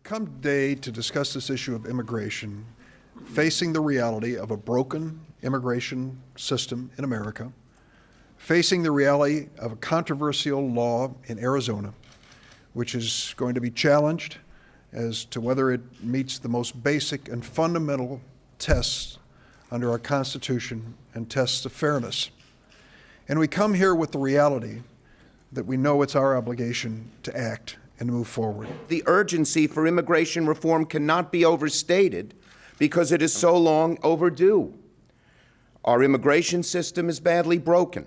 come today to discuss this issue of immigration, facing the reality of a broken immigration system in America, facing the reality of a controversial law in Arizona, which is going to be challenged as to whether it meets the most basic and fundamental tests under our Constitution and tests of fairness. And we come here with the reality that we know it's our obligation to act and move forward. The urgency for immigration reform cannot be overstated because it is so long overdue. Our immigration system is badly broken.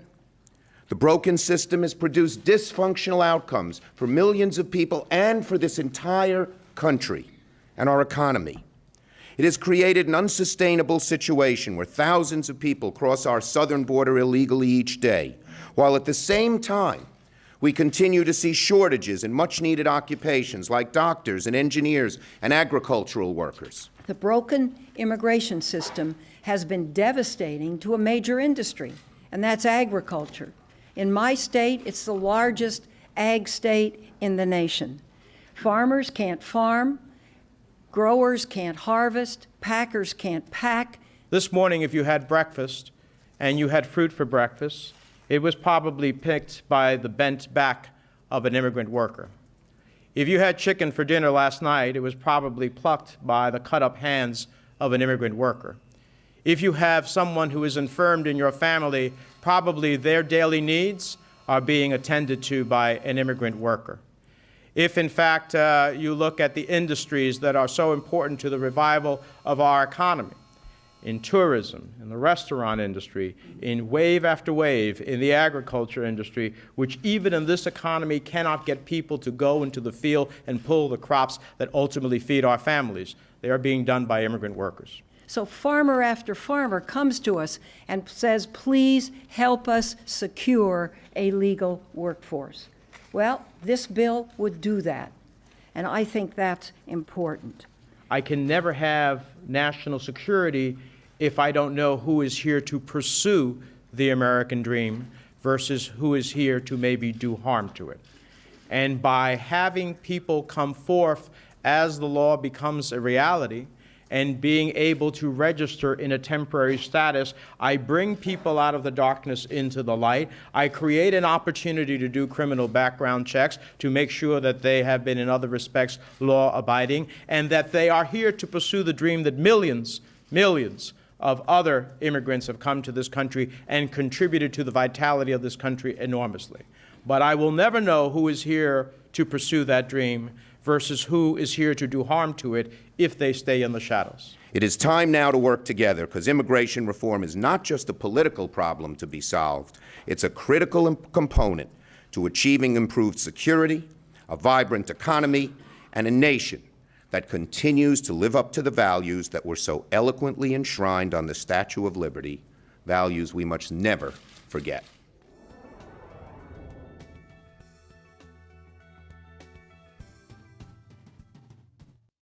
The broken system has produced dysfunctional outcomes for millions of people and for this entire country and our economy. It has created an unsustainable situation where thousands of people cross our southern border illegally each day, while at the same time we continue to see shortages in much-needed occupations like doctors and engineers and agricultural workers. The broken immigration system has been devastating to a major industry, and that's agriculture. In my state, it's the largest ag state in the nation. Farmers can't farm, growers can't harvest, packers can't pack. This morning, if you had breakfast and you had fruit for breakfast, it was probably picked by the bent back of an immigrant worker. If you had chicken for dinner last night, it was probably plucked by the cut-up hands of an immigrant worker. If you have someone who is infirmed in your family, probably their daily needs are being attended to by an immigrant worker. If, in fact, you look at the industries that are so important to the revival of our economy, in tourism, in the restaurant industry, in wave after wave, in the agriculture industry, which even in this economy cannot get people to go into the field and pull the crops that ultimately feed our families. They are being done by immigrant workers. So farmer after farmer comes to us and says, please help us secure a legal workforce. Well, this bill would do that, and I think that's important. I can never have national security if I don't know who is here to pursue the American dream versus who is here to maybe do harm to it. And by having people come forth as the law becomes a reality and being able to register in a temporary status, I bring people out of the darkness into the light. I create an opportunity to do criminal background checks to make sure that they have been, in other respects, law-abiding, and that they are here to pursue the dream that millions of other immigrants have come to this country and contributed to the vitality of this country enormously. But I will never know who is here to pursue that dream versus who is here to do harm to it if they stay in the shadows. It is time now to work together, because immigration reform is not just a political problem to be solved. It's a critical component to achieving improved security, a vibrant economy, and a nation that continues to live up to the values that were so eloquently enshrined on the Statue of Liberty, values we must never forget.